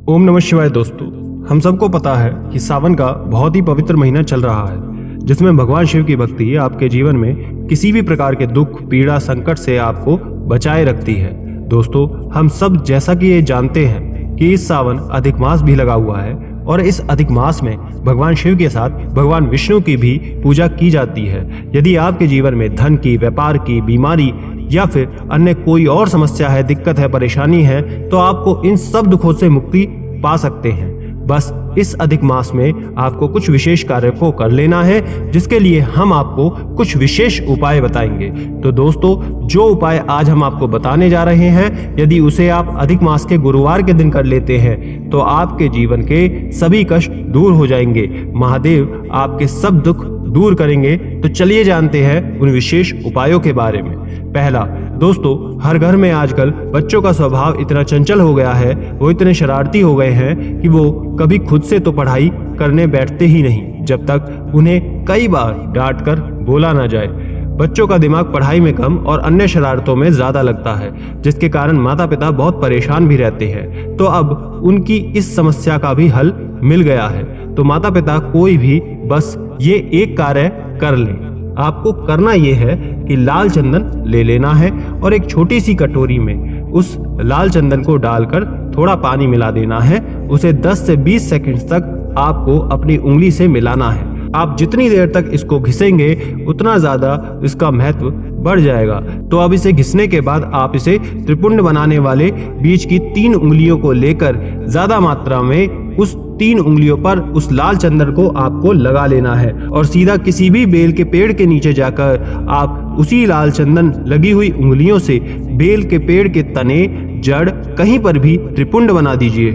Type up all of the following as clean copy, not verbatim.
ओम नमः शिवाय। दोस्तों, हम सबको पता है कि सावन का बहुत ही पवित्र महीना चल रहा है, जिसमें भगवान शिव की भक्ति आपके जीवन में किसी भी प्रकार के दुख, पीड़ा, संकट से आपको बचाए रखती है। दोस्तों, हम सब जैसा कि ये जानते हैं कि इस सावन अधिक मास भी लगा हुआ है और इस अधिक मास में भगवान शिव के साथ भगवान विष्णु की भी पूजा की जाती है। यदि आपके जीवन में धन की, व्यापार की, बीमारी या फिर अन्य कोई और समस्या है, दिक्कत है, परेशानी है, तो आपको इन सब दुखों से मुक्ति पा सकते हैं। बस इस अधिक मास में आपको कुछ विशेष कार्य को कर लेना है, जिसके लिए हम आपको कुछ विशेष उपाय बताएंगे। तो दोस्तों, जो उपाय आज हम आपको बताने जा रहे हैं, यदि उसे आप अधिक मास के गुरुवार के दिन कर लेते हैं तो आपके जीवन के सभी कष्ट दूर हो जाएंगे। महादेव आपके सब दुख दूर करेंगे। तो चलिए जानते हैं उन विशेष उपायों के बारे में। पहला, दोस्तों, हर घर में आजकल बच्चों का स्वभाव इतना चंचल हो गया है, वो इतने शरारती हो गए हैं कि वो कभी खुद से तो पढ़ाई करने बैठते ही नहीं, जब तक उन्हें कई बार डांट कर बोला ना जाए। बच्चों का दिमाग पढ़ाई में कम और अन्य शरारतों में ज्यादा लगता है, जिसके कारण माता पिता बहुत परेशान भी रहते हैं। तो अब उनकी इस समस्या का भी हल मिल गया है। तो माता पिता कोई भी बस ये एक कार्य कर लें। आपको करना यह है कि लाल चंदन ले लेना है और एक छोटी सी कटोरी में उस लाल चंदन को डालकर थोड़ा पानी मिला देना है। उसे 10 से 20 सेकंड तक आपको अपनी उंगली से मिलाना है। आप जितनी देर तक इसको घिसेंगे उतना ज्यादा इसका महत्व बढ़ जाएगा। तो अब इसे घिसने के बाद आप इसे त्रिपुंड बनाने वाले बीच की 3 उंगलियों को लेकर ज्यादा मात्रा में उस 3 उंगलियों पर उस लाल चंदन को आपको लगा लेना है और सीधा किसी भी बेल के पेड़ के नीचे जाकर आप उसी लाल चंदन लगी हुई उंगलियों से बेल के पेड़ के तने, जड़, कहीं पर भी त्रिपुंड बना दीजिए।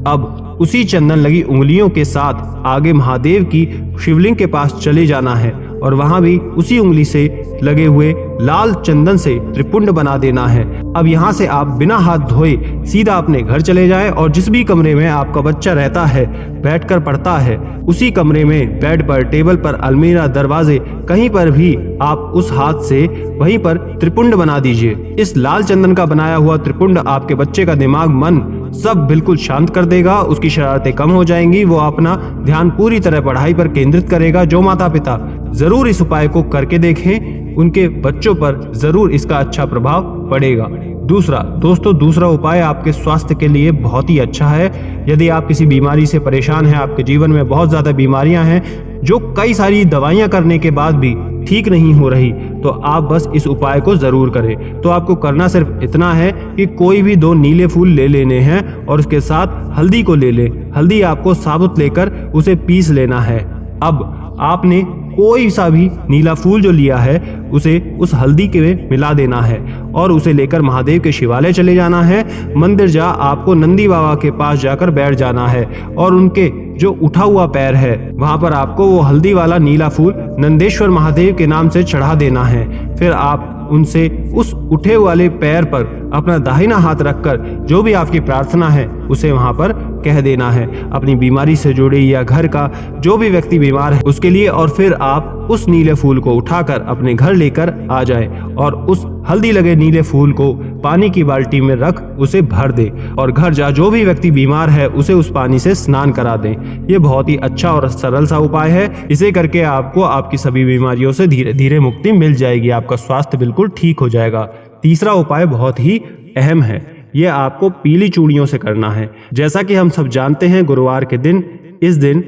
अब उसी चंदन लगी उंगलियों के साथ आगे महादेव की शिवलिंग के पास चले जाना है और वहां भी उसी उंगली से लगे हुए लाल चंदन से त्रिपुंड बना देना है। अब यहाँ से आप बिना हाथ धोए सीधा अपने घर चले जाएं और जिस भी कमरे में आपका बच्चा रहता है, बैठकर पढ़ता है, उसी कमरे में बेड पर, टेबल पर, अलमीरा, दरवाजे, कहीं पर भी आप उस हाथ से वहीं पर त्रिपुंड बना दीजिए। इस लाल चंदन का बनाया हुआ त्रिपुंड आपके बच्चे का दिमाग, मन सब बिल्कुल शांत कर देगा। उसकी शरारतें कम हो जाएंगी। वो अपना ध्यान पूरी तरह पढ़ाई पर केंद्रित करेगा। जो माता पिता जरूर इस उपाय को करके देखें, उनके बच्चों पर जरूर इसका अच्छा प्रभाव पड़ेगा। दूसरा, दोस्तों, दूसरा उपाय आपके स्वास्थ्य के लिए बहुत ही अच्छा है। यदि आप किसी बीमारी से परेशान हैं, आपके जीवन में बहुत ज्यादा बीमारियां हैं जो कई सारी दवाइयां करने के बाद भी ठीक नहीं हो रही, तो आप बस इस उपाय को जरूर करें। तो आपको करना सिर्फ इतना है कि कोई भी 2 नीले फूल ले लेने हैं और उसके साथ हल्दी को ले लें। हल्दी आपको साबुत लेकर उसे पीस लेना है। अब आपने कोई सा भी नीला फूल जो लिया है उसे उस हल्दी के में मिला देना है और उसे लेकर महादेव के शिवालय चले जाना है। मंदिर जा आपको नंदी बाबा के पास जाकर बैठ जाना है और उनके जो उठा हुआ पैर है वहां पर आपको वो हल्दी वाला नीला फूल नंदेश्वर महादेव के नाम से चढ़ा देना है। फिर आप उनसे उस उठे वाले पैर पर अपना दाहिना हाथ रखकर जो भी आपकी प्रार्थना है उसे वहां पर कह देना है, अपनी बीमारी से जुड़ी या घर का जो भी व्यक्ति बीमार है उसके लिए। और फिर आप उस नीले फूल को उठाकर अपने घर लेकर आ जाएं और उस हल्दी लगे नीले फूल को पानी की बाल्टी में रख उसे भर दे और घर जा जो भी व्यक्ति बीमार है उसे उस पानी से स्नान करा दें। ये बहुत ही अच्छा और सरल सा उपाय है। इसे करके आपको आपकी सभी बीमारियों से धीरे धीरे मुक्ति मिल जाएगी। आपका स्वास्थ्य बिल्कुल ठीक हो जाएगा। तीसरा उपाय बहुत ही अहम है। ये आपको पीली चूड़ियों से करना है। जैसा कि हम सब जानते हैं, गुरुवार के दिन, इस दिन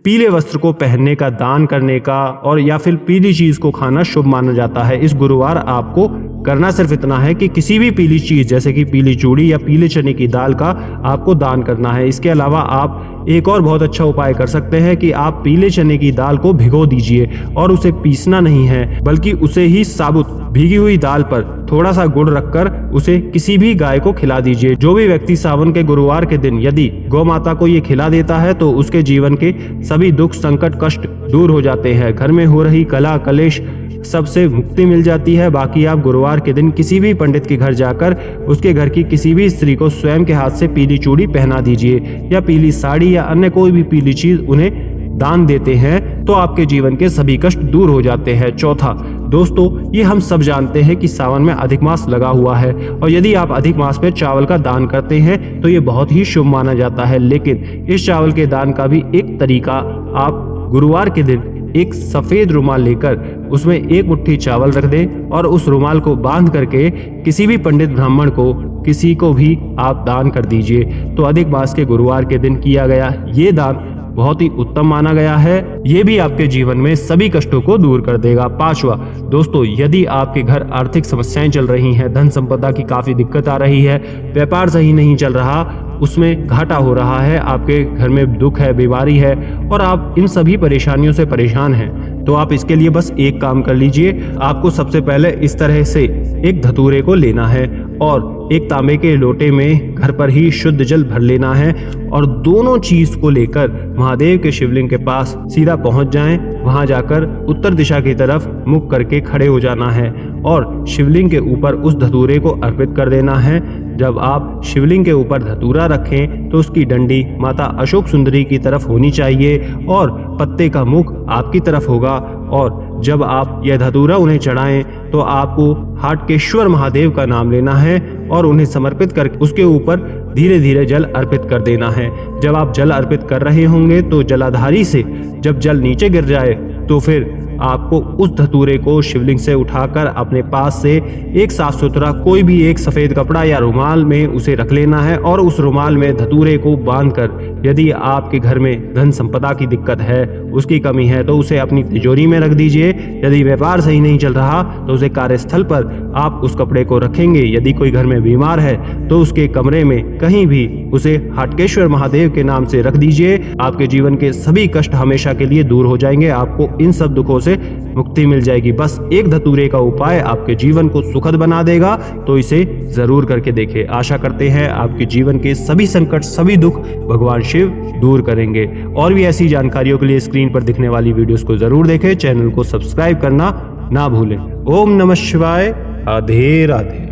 पीले वस्त्र को पहनने का, दान करने का और या फिर पीली चीज को खाना शुभ माना जाता है। इस गुरुवार आपको करना सिर्फ इतना है कि किसी भी पीली चीज जैसे कि पीली चूड़ी या पीले चने की दाल का आपको दान करना है। इसके अलावा आप एक और बहुत अच्छा उपाय कर सकते हैं कि आप पीले चने की दाल को भिगो दीजिए और उसे पीसना नहीं है, बल्कि उसे ही साबुत भीगी हुई दाल पर थोड़ा सा गुड़ रखकर उसे किसी भी गाय को खिला दीजिए। जो भी व्यक्ति सावन के गुरुवार के दिन यदि गौ माता को ये खिला देता है तो उसके जीवन के सभी दुख, संकट, कष्ट दूर हो जाते हैं। घर में हो रही कलह, कलेश सबसे मुक्ति मिल जाती है। बाकी आप गुरुवार के दिन किसी भी पंडित के घर जाकर उसके घर की किसी भी स्त्री को स्वयं के हाथ से पीली चूड़ी पहना दीजिए या पीली साड़ी या अन्य कोई भी पीली चीज उन्हें दान देते हैं तो आपके जीवन के सभी कष्ट दूर हो जाते हैं। चौथा, दोस्तों ये हम सब जानते हैं कि सावन में अधिक मास लगा हुआ है और यदि आप अधिक मास में चावल का दान करते हैं तो ये बहुत ही शुभ माना जाता है। लेकिन इस चावल के दान का भी एक तरीका, आप गुरुवार के दिन एक सफेद रुमाल लेकर उसमें एक मुट्ठी चावल रख दें और उस रुमाल को बांध करके किसी भी पंडित ब्राह्मण को, किसी को भी आप दान कर दीजिए। तो अधिक मास के गुरुवार के दिन किया गया ये दान बहुत ही उत्तम माना गया है। ये भी आपके जीवन में सभी कष्टों को दूर कर देगा। 5वां, दोस्तों यदि आपके घर आर्थिक समस्याएं चल रही हैं, धन संपदा की काफी दिक्कत आ रही है, व्यापार सही नहीं चल रहा, उसमें घाटा हो रहा है, आपके घर में दुख है, बीमारी है और आप इन सभी परेशानियों से परेशान हैं, तो आप इसके लिए बस एक काम कर लीजिए। आपको सबसे पहले इस तरह से एक धतूरे को लेना है और एक तांबे के लोटे में घर पर ही शुद्ध जल भर लेना है और दोनों चीज को लेकर महादेव के शिवलिंग के पास सीधा पहुंच जाएं। वहां जाकर उत्तर दिशा की तरफ मुख करके खड़े हो जाना है और शिवलिंग के ऊपर उस धतूरे को अर्पित कर देना है। जब आप शिवलिंग के ऊपर धतूरा रखें तो उसकी डंडी माता अशोक सुंदरी की तरफ होनी चाहिए और पत्ते का मुख आपकी तरफ होगा। और जब आप यह धतूरा उन्हें चढ़ाएं तो आपको हाटकेश्वर महादेव का नाम लेना है और उन्हें समर्पित कर उसके ऊपर धीरे धीरे जल अर्पित कर देना है। जब आप जल अर्पित कर रहे होंगे तो जलाधारी से जब जल नीचे गिर जाए तो फिर आपको उस धतूरे को शिवलिंग से उठाकर अपने पास से एक साफ सुथरा कोई भी एक सफेद कपड़ा या रुमाल में उसे रख लेना है और उस रुमाल में धतूरे को बांधकर, यदि आपके घर में धन संपदा की दिक्कत है, उसकी कमी है, तो उसे अपनी तिजोरी में रख दीजिए। यदि व्यापार सही नहीं चल रहा तो उसे कार्यस्थल पर आप उस कपड़े को रखेंगे। यदि कोई घर में बीमार है तो उसके कमरे में कहीं भी उसे हाटकेश्वर महादेव के नाम से रख दीजिए। आपके जीवन के सभी कष्ट हमेशा के लिए दूर हो जाएंगे, आपको इन सब दुखों से मुक्ति मिल जाएगी। बस एक धतूरे का उपाय आपके जीवन को सुखद बना देगा, तो इसे जरूर करके देखें। आशा करते हैं आपके जीवन के सभी संकट, सभी दुख भगवान शिव दूर करेंगे। और भी ऐसी जानकारियों के लिए स्क्रीन पर दिखने वाली वीडियोस को जरूर देखें, चैनल को सब्सक्राइब करना ना भूलें। ओम नमः शिवाय। राधे राधे।